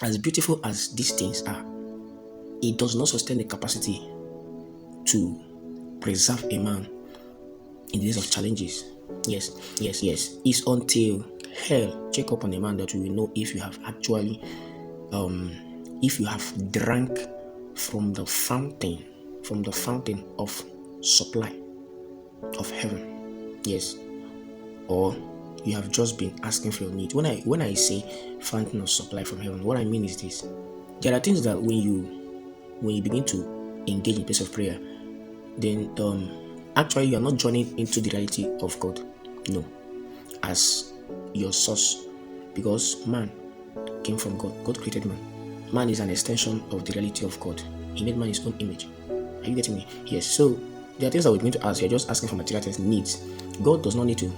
as beautiful as these things are, it does not sustain the capacity to preserve a man in the days of challenges. Yes. It's until hell check up on a man that we will know if you have actually, if you have drank from the fountain of supply of heaven. Yes, or you have just been asking for your needs. When I say fountain of supply from heaven, what I mean is this: there are things that when you begin to engage in place of prayer, then actually you are not joining into the reality of God, no, as your source, because man came from God. God created man. Man is an extension of the reality of God. He made man his own image. Are you getting me? Yes. So there are things that we're going to ask. You're just asking for material things, needs. God does not need to.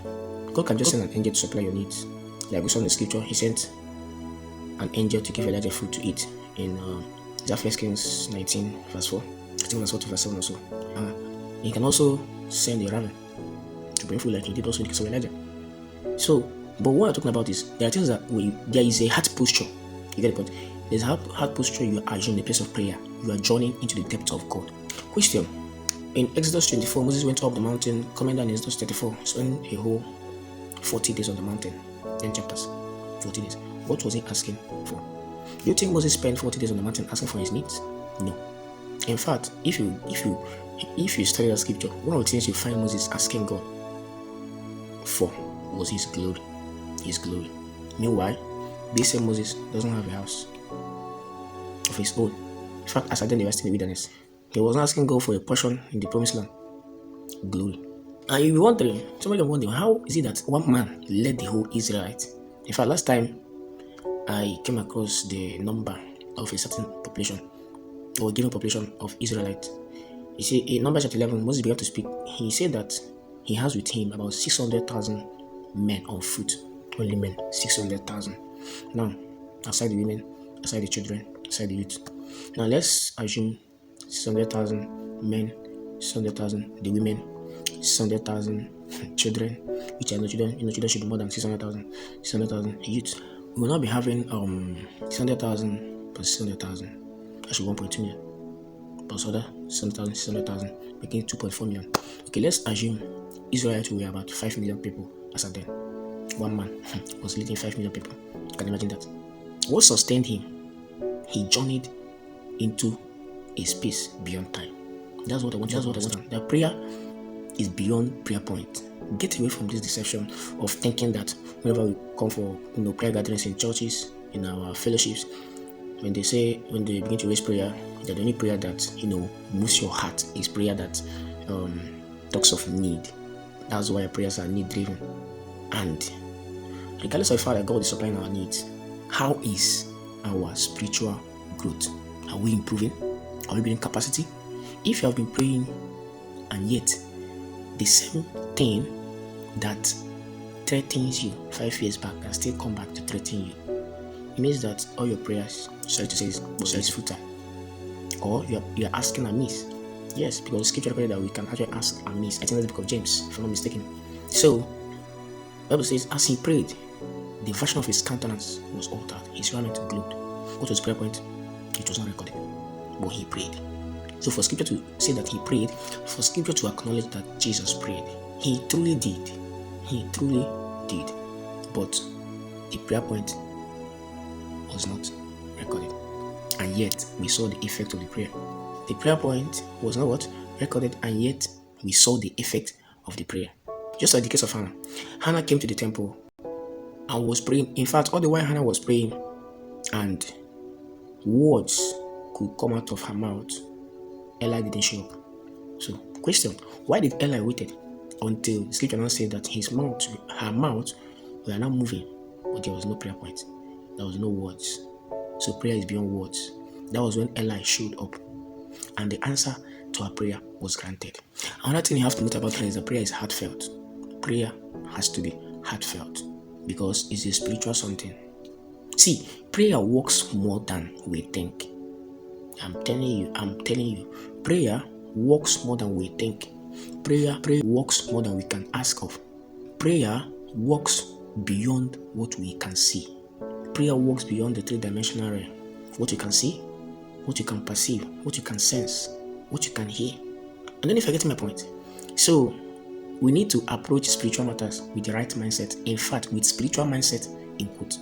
God can just send an angel to supply your needs. Like we saw in the scripture, he sent an angel to give Elijah food to eat in is that 1 Kings 19 verse 4? I think verse 4 to verse 7 or so. He can also send a raven to bring food like he did also in the case of Elijah. So, but what I'm talking about is there are things that there is a heart posture. You get the point? There's a heart posture you are in the place of prayer. You are joining into the depth of God. Question: in Exodus 24, Moses went up the mountain. Coming down in Exodus 34, spent a whole 40 days on the mountain. 10 chapters, 40 days. What was he asking for? You think Moses spent 40 days on the mountain asking for his needs? No. In fact, if you study that scripture, one of the things you find Moses asking God for was his glory. His glory. Meanwhile, this same Moses doesn't have a house of his own. In fact, as they were still in the wilderness, he was not asking God for a portion in the promised land. Glory. And you'll be wondering, somebody will wonder, how is it that one man led the whole Israelite? In fact, last time I came across the number of a certain population, or a given population of Israelites. You see, in Numbers chapter 11, Moses began to speak. He said that he has with him about 600,000 men on foot. Only men, 600,000. Now, aside the women, aside the children, aside the youth. Now, let's assume 600,000 men, 600,000 the women, 600,000 children, which are no children. Children should be more than 600,000. 600,000 youth. We will not be having 600,000 plus 600,000. That should be 1.2 million. Plus other 600,000, making 2.4 million. Okay, let's assume Israelites were about 5 million people as at then. One man was leading 5 million people. You can imagine that. What sustained him? He journeyed into a space beyond time. That's what I want. That's what I want. That prayer is beyond prayer point. Get away from this deception of thinking that whenever we come for prayer gatherings in churches, in our fellowships, when they begin to raise prayer, that the only prayer that moves your heart is prayer that talks of need. That's why prayers are need driven. And regardless of the fact that God is supplying our needs, how is our spiritual growth? Are we improving? Are we building capacity? If you have been praying and yet the same thing that threatens you 5 years back can still come back to threaten you, it means that all your prayers, is futile, or you are asking amiss. Yes, because the scripture prayer that we can actually ask amiss. I think that's the book of James, if I'm not mistaken. So, the Bible says, as he prayed, the version of his countenance was altered. His raiment glowed. What was the prayer point? It was not recorded, but he prayed. So for scripture to say that he prayed, for scripture to acknowledge that Jesus prayed, he truly did. He truly did. But the prayer point was not recorded. And yet we saw the effect of the prayer. The prayer point was not what? Recorded, and yet we saw the effect of the prayer. Just like the case of Hannah. Hannah came to the temple and was praying. In fact, all the while Hannah was praying and words could come out of her mouth, Eli didn't show up. So, question, why did Eli waited until the scripture now said that her mouth were not moving, but there was no prayer point. There was no words. So prayer is beyond words. That was when Eli showed up, and the answer to her prayer was granted. Another thing you have to note about prayer is that prayer is heartfelt. Prayer has to be heartfelt because it's a spiritual something. See, prayer works more than we think. I'm telling you, prayer works more than we think. Prayer works more than we can ask of. Prayer works beyond what we can see. prayer works beyond the three-dimensional realm. What you can see, what you can perceive, what you can sense, what you can hear. And then if I get my point. So we need to approach spiritual matters with the right mindset. In fact, with spiritual mindset in quote.